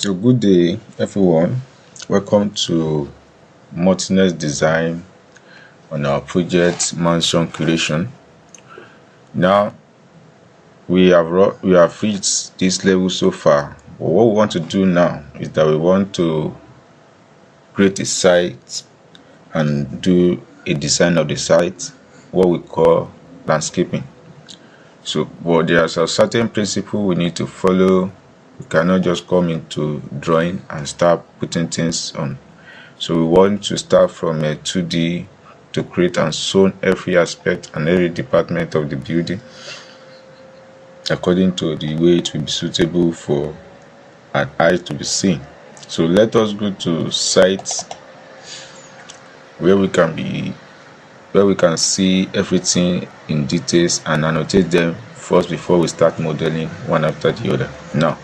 So good day everyone, welcome to Multiness Design on our project Mansion Creation. Now we have reached this level so far, but what we want to do now is that we want to create a site and do a design of the site, what we call landscaping. So but there are some certain principles we need to follow. We cannot just come into drawing and start putting things on. So we want to start from a 2D to create and zone every aspect and every department of the building according to the way it will be suitable for an eye to be seen. So let us go to sites where we can see everything in details and annotate them first before we start modeling one after the other. Now,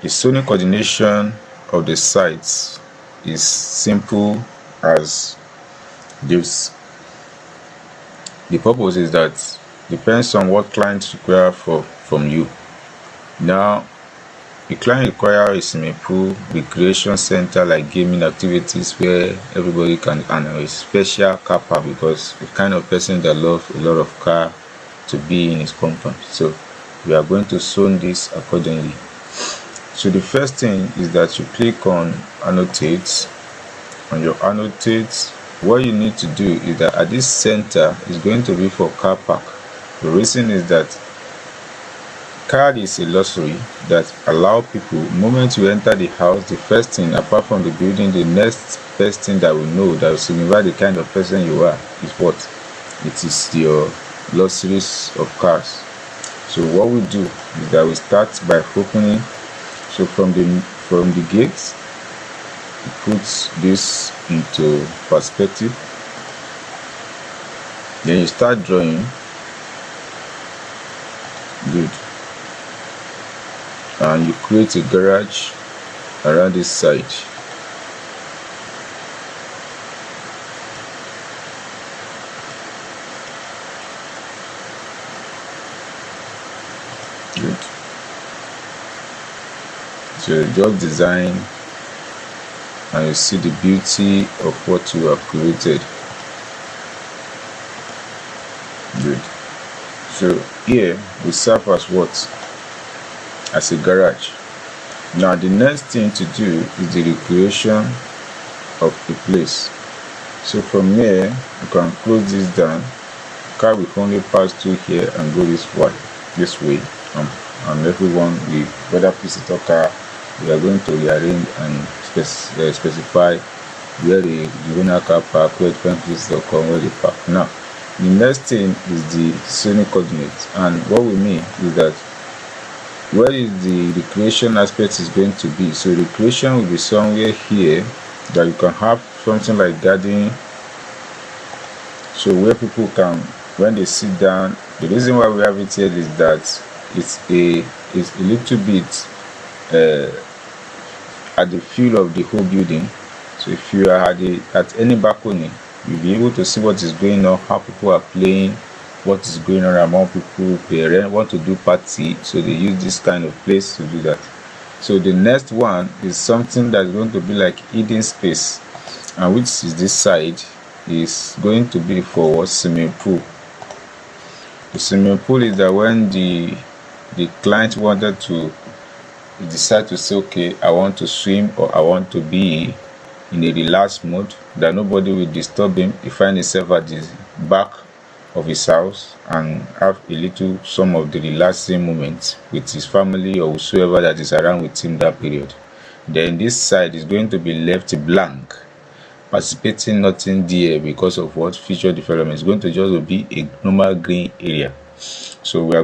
the zoning coordination of the sites is simple as this. The purpose is that depends on what clients require from you. Now, the client requires a swimming pool, recreation center like gaming activities where everybody can, and a special car park because the kind of person that loves a lot of car to be in his compound. So we are going to zone this accordingly. So the first thing is that you click on Annotate. On your Annotate, what you need to do is that at this center is going to be for car park. The reason is that car is a luxury that allow people, the moment you enter the house, the first thing apart from the building, the next first thing that will know, that will signify the kind of person you are, is what? It is your luxuries of cars. So what we do is that we start by opening. So from the gate, we put this into perspective. Then you start drawing. Good. And you create a garage around this side. Good. So just design and you see the beauty of what you have created. Good. So here we serve as what? As a garage. Now the next thing to do is the recreation of the place. So from here you can close this down. Car will only pass through here and go this way, and everyone will, whether visitor car, we are going to rearrange and specify where the owner car park, where the visitor come, where they park. Now the next thing is the zoning coordinates, and what we mean is that where is the recreation aspect is going to be. So recreation will be somewhere here that you can have something like garden, so where people can, when they sit down. The reason why we have it here is that it's a little bit at the feel of the whole building. So if you are at any balcony, you'll be able to see what is going on, how people are playing, what is going on among people. Parents want to do party, so they use this kind of place to do that. So the next one is something that's going to be like hidden space, and which is this side is going to be for swimming pool. The swimming pool is that when the client wanted to decide to say, okay, I want to swim, or I want to be in a relaxed mode that nobody will disturb him, he find himself at the back of his house and have a little some of the relaxing moments with his family or whoever that is around with him that period. Then this side is going to be left blank, participating nothing there because of what future development is going to just be a normal green area. So we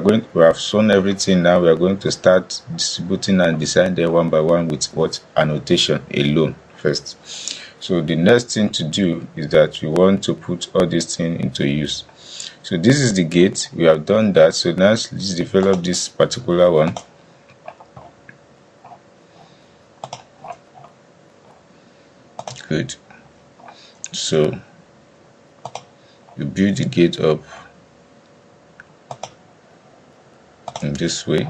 have shown everything. Now we are going to start distributing and design them one by one with what? Annotation alone first. So the next thing to do is that we want to put all these things into use. So this is the gate. We have done that. So now let's develop this particular one. Good. So you build the gate up in this way.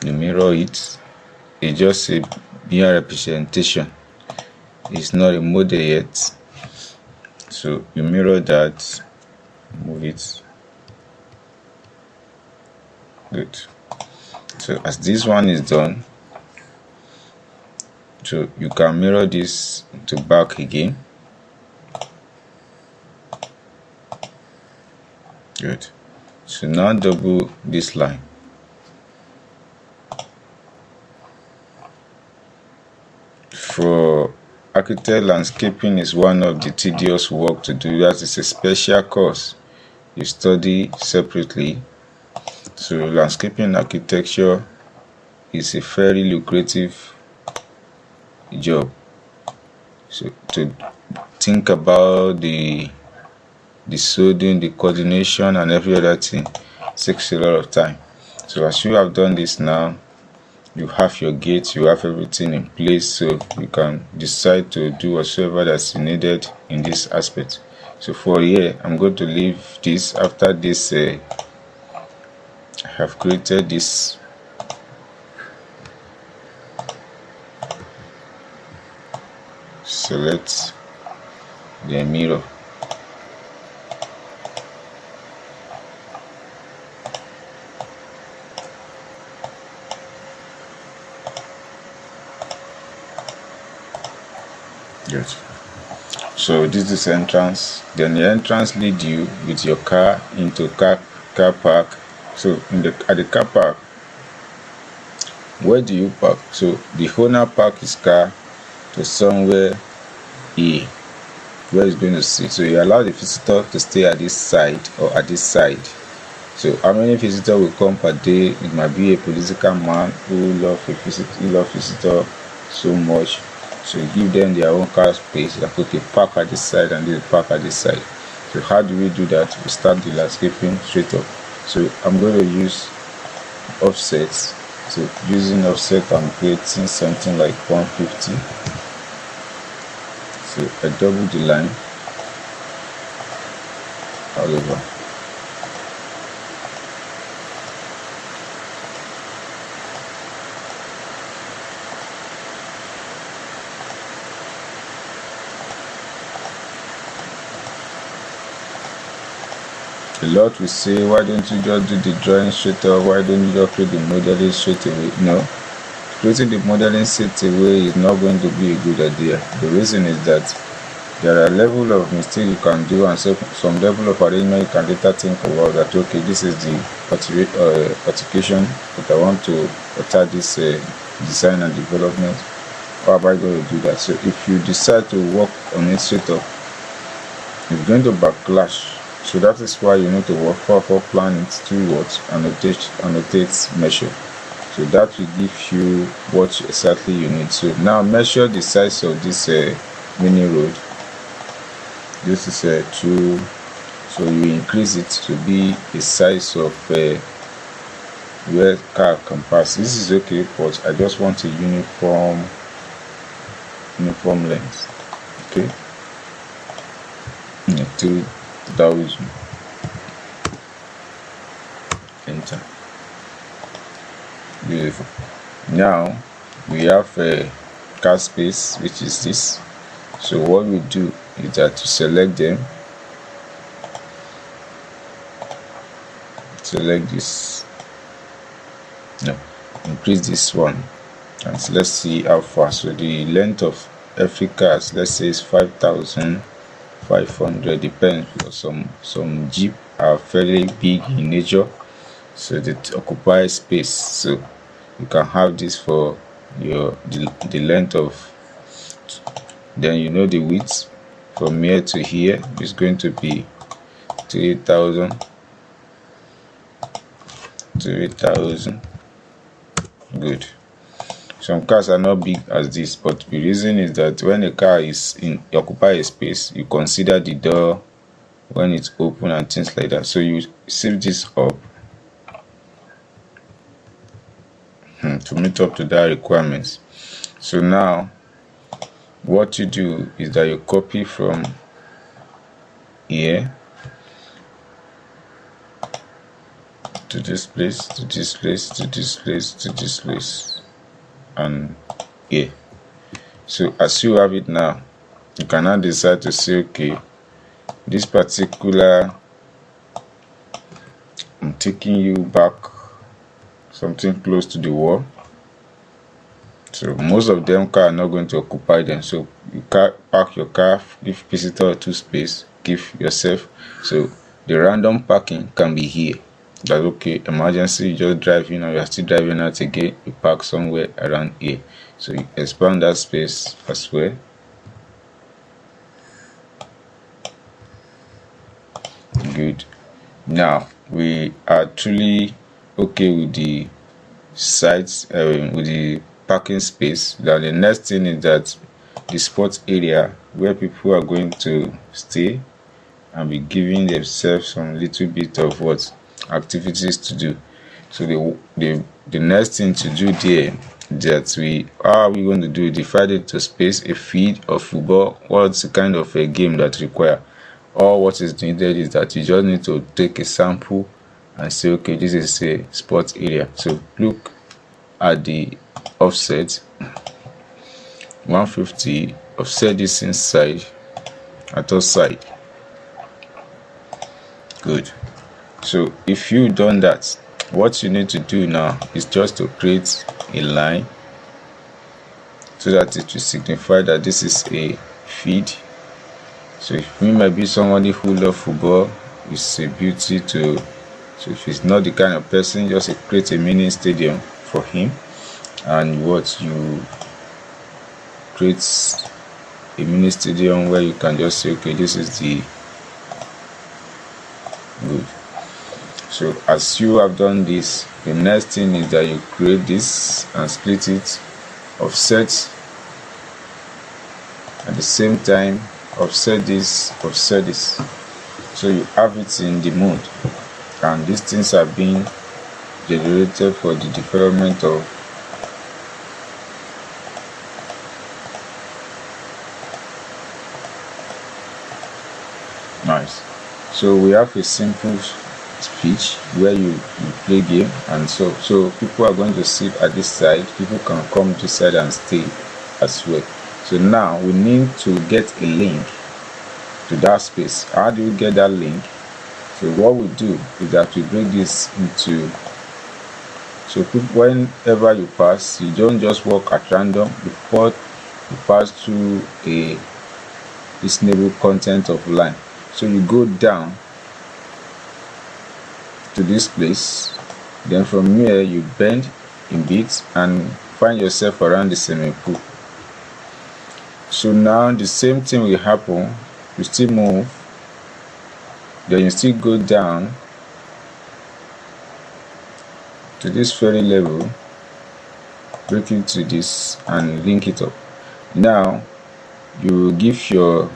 you mirror it. It's just a mere representation, it's not a model yet. So you mirror that, move it. Good. So as this one is done, so you can mirror this to back again. Good. So now double this line. For architect, landscaping is one of the tedious work to do. That is a special course you study separately. So landscaping architecture is a very lucrative job. So to think about the sodding, the coordination and every other thing takes a lot of time. So as you have done this now, you have your gates, you have everything in place, so you can decide to do whatsoever that's needed in this aspect. So for here, I'm going to leave this. After this, I have created this. Select the mirror. Good. So this is entrance. Then the entrance lead you with your car into car park. So at the car park, where do you park? So the owner park his car to somewhere here where he's going to sit. So you allow the visitor to stay at this side or at this side. So how many visitors will come per day? It might be a political man who love visitor so much. So you give them their own car space, like okay, park at this side and they park at this side. So how do we do that? We start the landscaping straight up. So I'm going to use offsets. So using offset, I'm creating something like 150. So I double the line all over. A lot will say, why don't you just do the drawing straight up? Why don't you just create the modeling straight away? No, creating the modeling straight away is not going to be a good idea. The reason is that there are level of mistakes you can do and some level of arrangement you can later think about that, okay, this is the partition that I want to attack this design and development. How am I going to do that? So if you decide to work on it straight up, it's going to backlash. So that is why you need to work for plan it towards annotate measure. So that will give you what exactly you need. So now measure the size of this mini road. This is a 2, so you increase it to be the size of where car can pass. This is okay, but I just want a uniform length. Okay, 3,000. Enter. Beautiful. Now we have a car space, which is this. So what we do is that to select them, select this, no, increase this one, and let's see how far. So the length of every car, let's say, is 5,500. Depends, because some Jeep are fairly big in nature, so they occupy space. So you can have this for the length of, then you know the width from here to here is going to be 3,000. Good. Some cars are not big as this, but the reason is that when a car is occupy a space, you consider the door when it's open and things like that. So you save this up to meet up to that requirements. So now what you do is that you copy from here to this place, to this place, to this place, to this place, and here. So as you have it now, you can now decide to say, okay, this particular, I'm taking you back something close to the wall. So most of them car are not going to occupy them. So you can park your car, give visitor 2 space, give yourself. So the random parking can be here. That's okay. Emergency, you just drive in, or you are still driving out again, you park somewhere around here. So you expand that space as well. Good. Now we are truly okay with the sites, with the parking space. Now the next thing is that the sports area where people are going to stay and be giving themselves some little bit of what activities to do. So the next thing to do there, that we are going to do, divide it to space, a field of football, what's the kind of a game that require. All what is needed is that you just need to take a sample and say, okay, this is a sports area. So look at the offset 150, offset this inside at outside. Good. So if you've done that, what you need to do now is just to create a line so that it will signify that this is a feed. So if you might be somebody who loves football, it's a beauty to, so if he's not the kind of person, just create a mini stadium for him, and what you create a mini stadium where you can just say, okay, this is the good. So as you have done this, the next thing is that you create this and split it, offset at the same time, offset this, offset this. So you have it in the mode, and these things are being generated for the development of nice. So we have a simple speech where you play game, and so people are going to sit at this side, people can come this side and stay as well. So now we need to get a link to that space. How do we get that link? So what we do is that we break this into, so whenever you pass, you don't just walk at random, you pass through a reasonable content of line. So you go down to this place, then from here you bend in bits and find yourself around the swimming pool. So now the same thing will happen. You still move, then you still go down to this very level, break into this and link it up. Now you will give your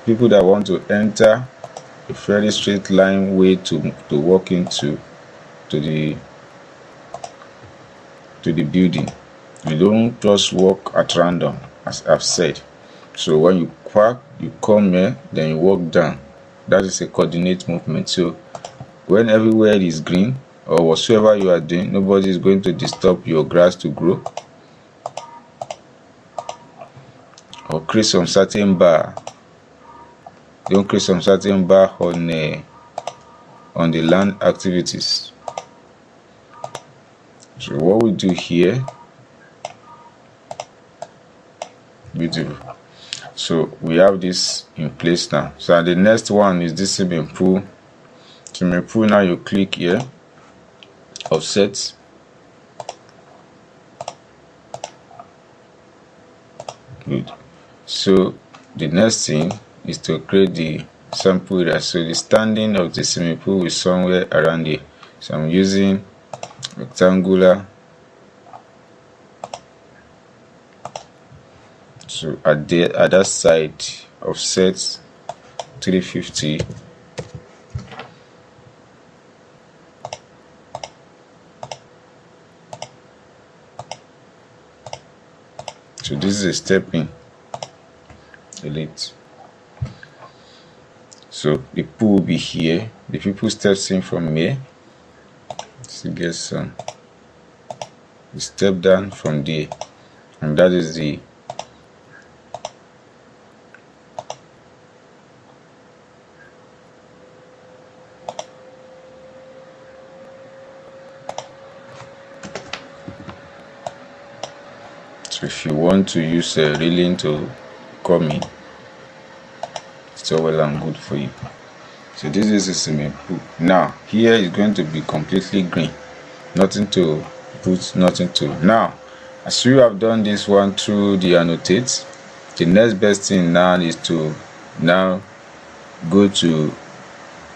people that want to enter a fairly straight line way to walk into the building. You don't just walk at random, as I've said. So when you park, you come here, then you walk down. That is a coordinate movement. So when everywhere is green or whatsoever you are doing, nobody is going to disturb your grass to grow or create some certain bar. Don't create some certain bar on the land activities. So what we do here, beautiful. So we have this in place now. So the next one is this swimming pool. Swimming pool, now you click here, offset. Good. So the next thing is to create the sample area. So the standing of the swimming pool is somewhere around here. So I'm using rectangular. So at that side, offset 350. So this is a stepping. Delete. So the pool will be here. The people steps in from here. So get some step down from there, and that is the so if you want to use a railing to come in, it's all well and good for you. So this is a swimming pool. Now here is going to be completely green, nothing to put, nothing to. Now as you have done this one through the Annotate, the next best thing now is to now go to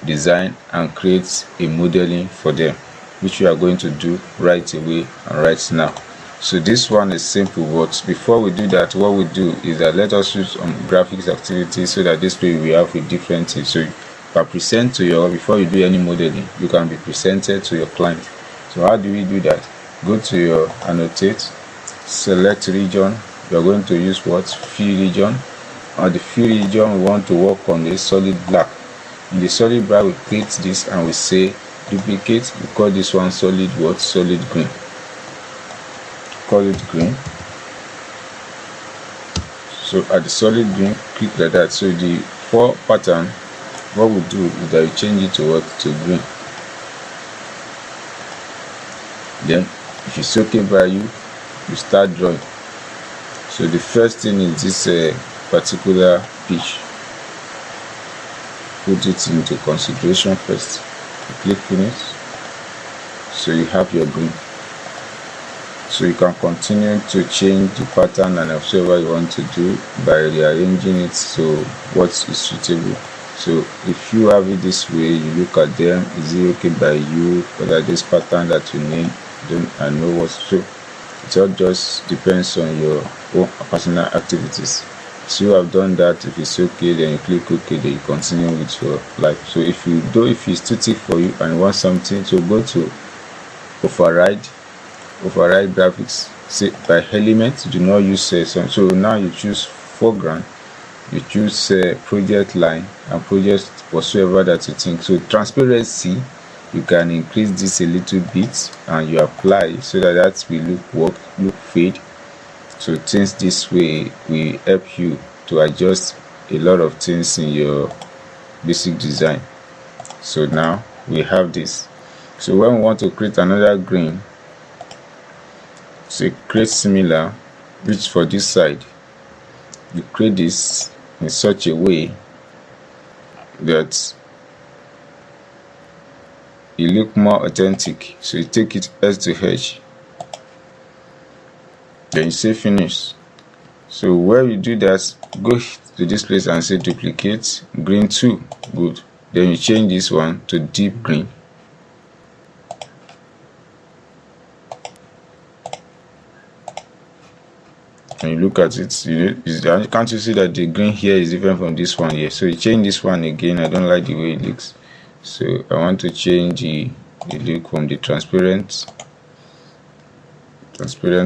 design and create a modeling for them, which we are going to do right away and right now. So this one is simple, but before we do that, what we do is that let us use graphics activity, so that this way we have a different thing. So if I present to your, before you do any modeling, you can be presented to your client. So how do we do that? Go to your Annotate, select region. You are going to use what? Fill region. On the fill region, we want to work on the solid black. In the solid black, we create this and we say duplicate. We call this one solid what? Solid green. Call it green. So at the solid green, click like that. So the for pattern, what we do is that you change it to what? To green. Then if it's okay by you, you start drawing. So the first thing is this particular pitch. Put it into consideration first. You click finish. So you have your green. So you can continue to change the pattern and whatever you want to do by rearranging it so what is suitable. So if you have it this way, you look at them, is it okay by you? Whether this pattern that you need, I know what. So it all just depends on your own personal activities. So you have done that. If it's okay, then you click OK, then you continue with your life. So if it's too thick for you and you want something, so go to override graphics, say by element, do not use some. So now you choose foreground, you choose project line and project whatsoever that you think. So transparency, you can increase this a little bit and you apply so that will look fade. So things this way will help you to adjust a lot of things in your basic design. So now we have this. So when we want to create another green, so create similar, which for this side, you create this in such a way that it look more authentic. So you take it S to H, then you say finish. So where you do that, go to this place and say duplicate green 2. Good. Then you change this one to deep green. And you look at it, can't you see that the green here is different from this one here? So you change this one again. I don't like the way it looks, so I want to change the look from the transparent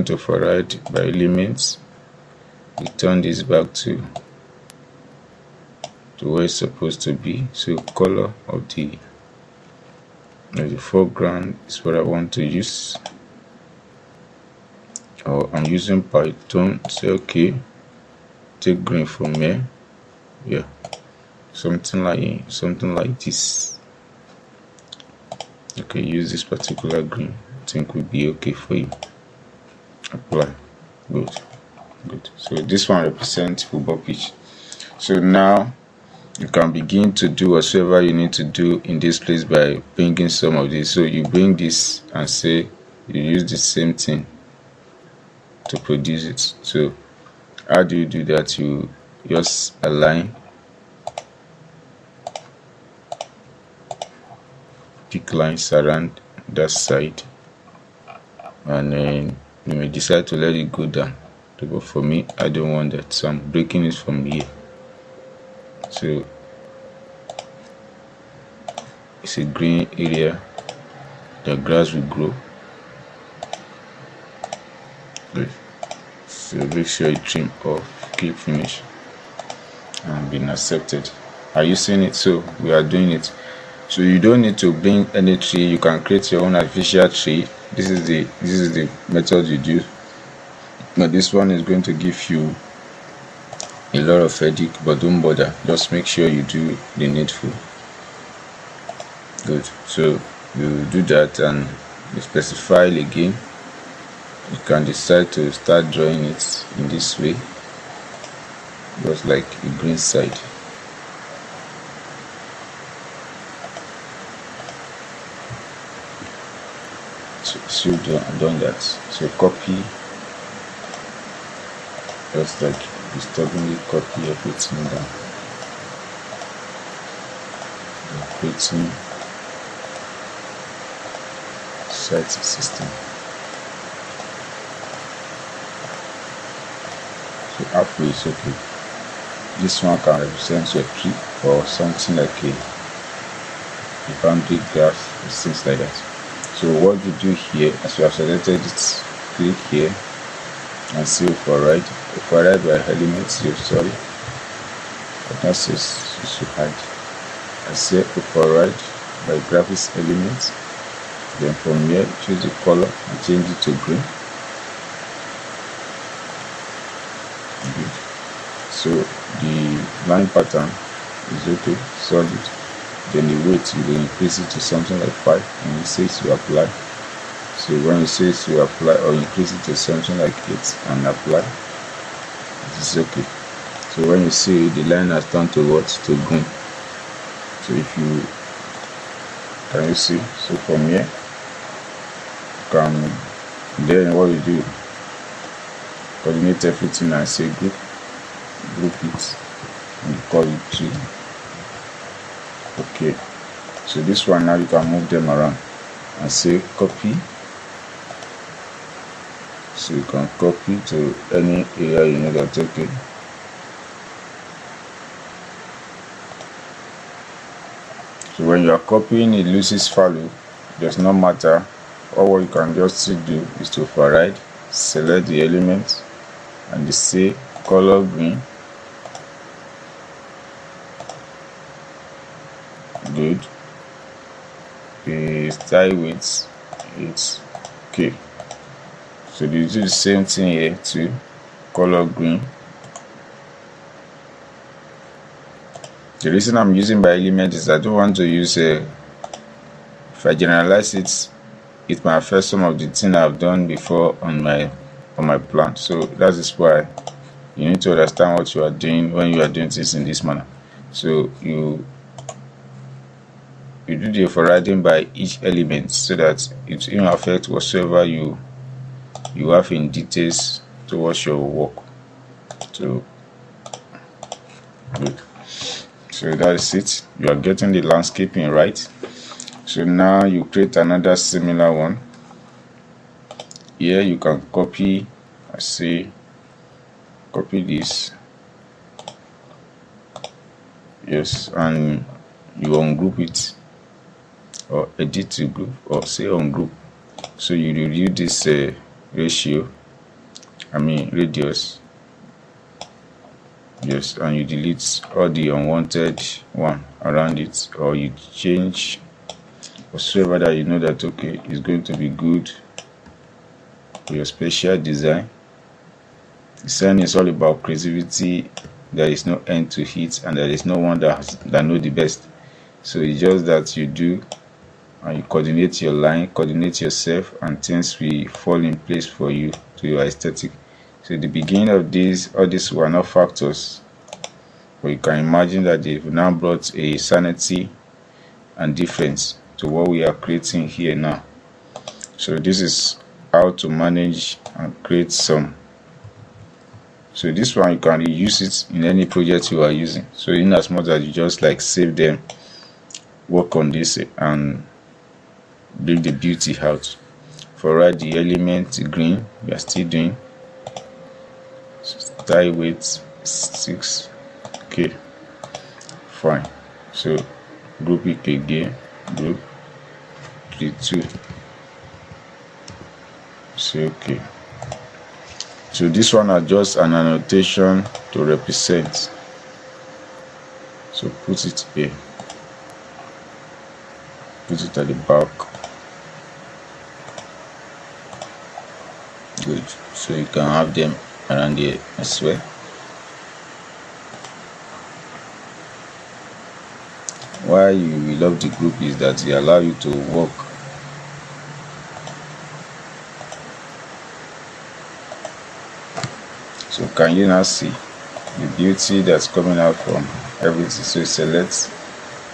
override by elements. We turn this back to where it's supposed to be. So color of the foreground is what I want to use. Or I'm using Python. Say okay, take green from here. Yeah, something like this. Okay, use this particular green. I think will be okay for you. Apply. Good. So this one represents football pitch. So now you can begin to do whatever you need to do in this place by bringing some of this. So you bring this and say you use the same thing to produce it. So how do you do that? You just align, pick lines around that side, and then you may decide to let it go down. But for me, I don't want that, so I'm breaking it from here. So it's a green area, the grass will grow. Good. So make sure you trim off, click finish, and been accepted. Are you seeing it? So we are doing it. So you don't need to bring any tree. You can create your own artificial tree. This is the method you do. But this one is going to give you a lot of headache, but don't bother. Just make sure you do the needful. Good. So you do that and you specify again. You can decide to start drawing it in this way, just like a green side. So you've done that. So copy, just like you stubbornly copy everything down. Creating site system. So halfway is okay. This one can represent your tree or something like a boundary graph or things like that. So what you do here, as you have selected it, click here and see override by elements. Sorry, but that says you should hide. I say override by graphics elements. Then from here, choose the color and change it to green. Good. So the line pattern is okay, solid. Then the weight, you will increase it to something like 5, and it says you apply. So when it says you apply, or increase it to something like 8 and apply, it is okay. So when you see the line has turned to what? To green. So if you can, you see? So from here, then what you do, coordinate everything and say group it, and call it tree. Okay, so this one now you can move them around and say copy. So you can copy to any area you know that. Okay, so when you are copying, it loses value. Does not matter. Or what you can just still do is to override, select the element, and say color green. Good. The style width, it's okay. So you do the same thing here too, color green. The reason I'm using by element is I don't want to use if I generalize it, it might affect some of the things I've done before on my plan. So that is why you need to understand what you are doing when you are doing this in this manner. So you do the overriding by each element so that it will affect whatsoever you have in details towards your work. So good. So that is it. You are getting the landscaping right. So now you create another similar one. Here you can copy, I say copy this. Yes, and you ungroup it, or edit to group, or say ungroup. So you review this radius. Yes, and you delete all the unwanted one around it, or you change whatsoever that you know that okay is going to be good for your special design. Design is all about creativity. There is no end to it, and there is no one that know the best. So it's just that you do, and you coordinate your line, coordinate yourself, and things will fall in place for you to your aesthetic. So the beginning of this, all these were not factors, but you can imagine that they've now brought a sanity and difference to what we are creating here now. So this is how to manage and create some. So this one you can use it in any project you are using. So in as much as you just like save them, work on this and bring the beauty out. For the element green, we are still doing style weight 6. Okay, fine. So group it again, group 2. Say okay. So this one are just an annotation to represent. So put it here. put it at the back. Good. So you can have them around here as well. Why you love the group is that they allow you to work. So can you now see the beauty that's coming out from everything? So you select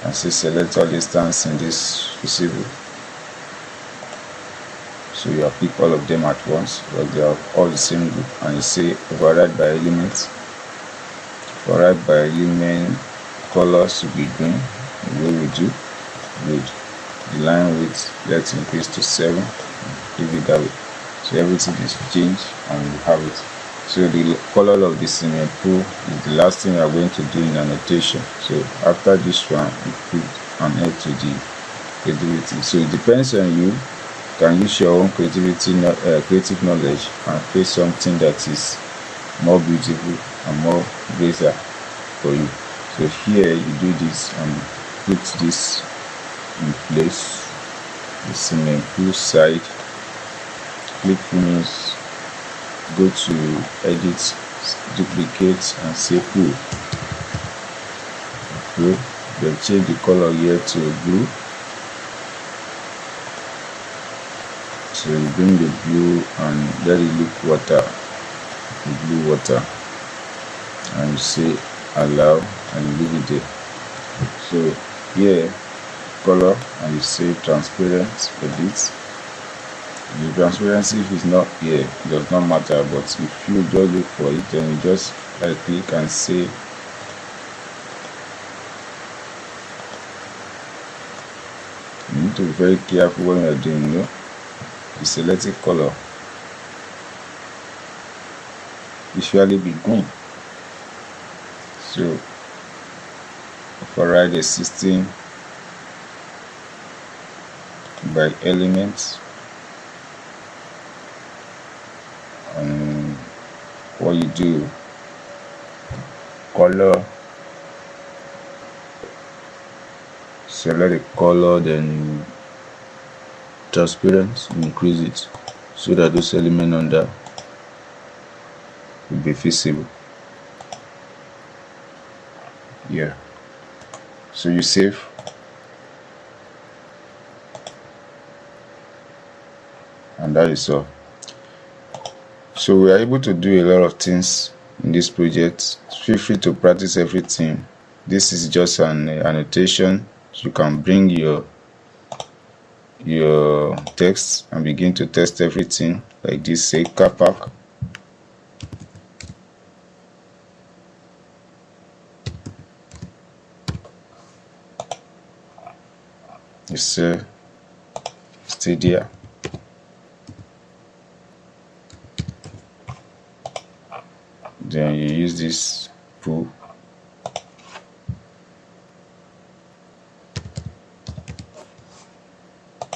and say select all instances in this visible. So you have picked all of them at once, but they are all the same group, and you say override by element. Override by element, color should be green, the way we do. Good. The line width, let's increase to 7, leave it that way. So everything is changed and you have it. So the color of the swimming pool is the last thing we are going to do in annotation. So after this one, we put an end to the creativity. So it depends on you. You can use your own creative knowledge and create something that is more beautiful and more greater for you. So here you do this and put this in place. The swimming pool side. Click finish. Go to edit, duplicate, and say pool. Okay. Then change the color here to blue. So you bring the blue and let it look water, the blue water, and you say allow and you leave it there. So here color and you say transparent, edit. The transparency, if it's not here, it does not matter, but if you just look for it, then you just click and say you need to be very careful when you're doing, you select a color, usually be green. So override existing by elements. And what you do, color, select the color, then transparent, increase it so that those elements under will be visible. Yeah. So you save. And that is all. So we are able to do a lot of things in this project. Feel free to practice everything. This is just an annotation. So you can bring your text and begin to test everything like this. Say car park. You say Stadia. Then you use this pool.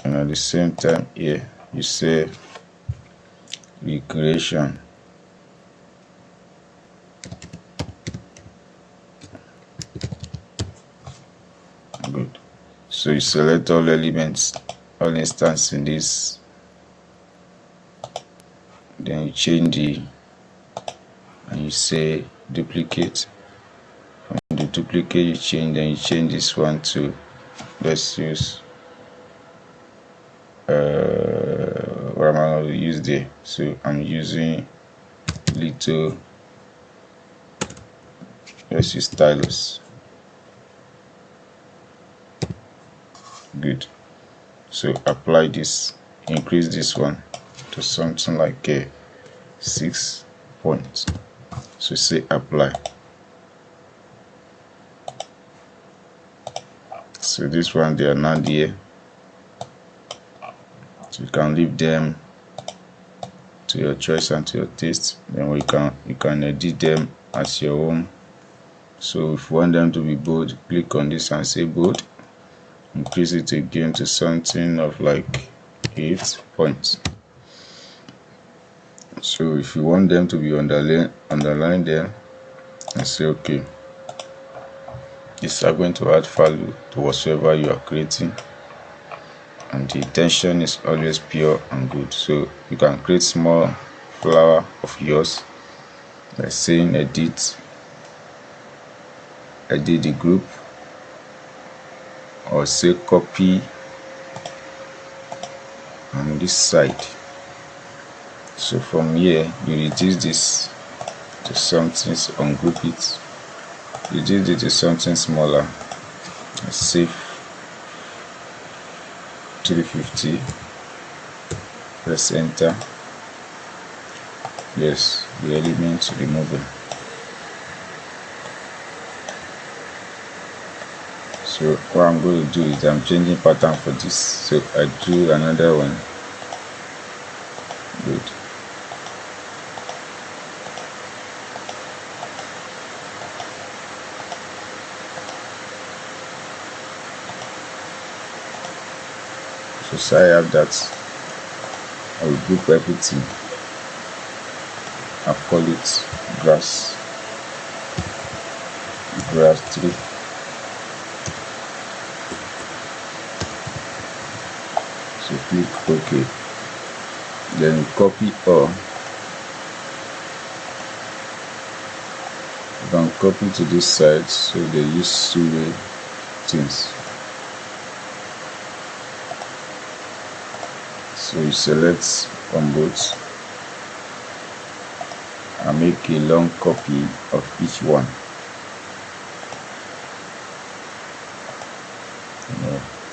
And at the same time here you say recreation. Good. So you select all elements, all instances in this. Then you change the and you say duplicate. From the duplicate you change, then you change this one to, let's use what am I going to use there? So I'm using little, let's use stylus. Good. So apply this, increase this one to something like a 6 points. So say apply. So this one, they are not here. So you can leave them to your choice and to your taste. Then you can edit them as your own. So if you want them to be bold, click on this and say bold. Increase it again to something of like 8 points. So if you want them to be underline them and say okay, these are going to add value to whatsoever you are creating. and the intention is always pure and good. So you can create small flower of yours by saying edit the group, or say copy on this side. So from here you reduce this to something, ungroup it, reduce it to something smaller, save 350, press enter. Yes, the element removal. So what I'm going to do is I'm changing pattern for this, so I do another one. Good. So I have that. I will group everything. I'll call it grass 3. So click OK. Then copy all. You can copy to this side, so they use 2-way things. So you select on both and make a long copy of each one.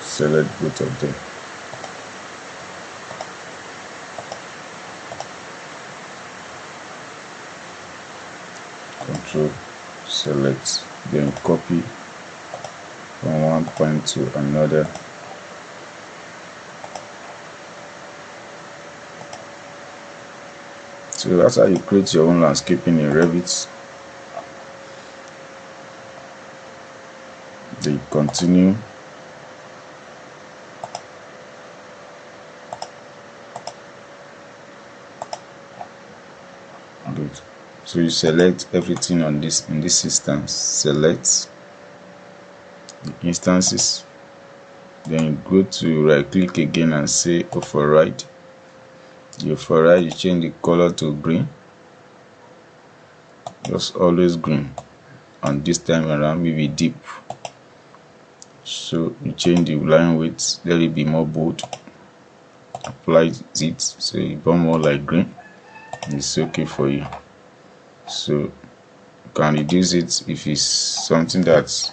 Select both of them. Control select, then copy from one point to another. So that's how you create your own landscaping in Revit. Then continue. Good. So you select everything on this in this instance. Select the instances. Then you go to right click again and say override. You override, you change the color to green. Just always green. And this time around maybe deep. So you change the line width, let it be more bold. Apply it so it become more like green. It's okay for you. So you can reduce it if it's something that's.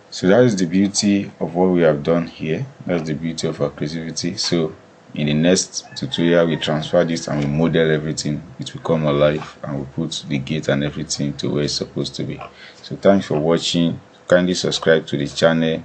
So that is the beauty of what we have done here. That's the beauty of our creativity. So in the next tutorial we transfer this and we model everything. It will come alive and we put the gate and everything to where it's supposed to be. So thanks for watching. Kindly subscribe to the channel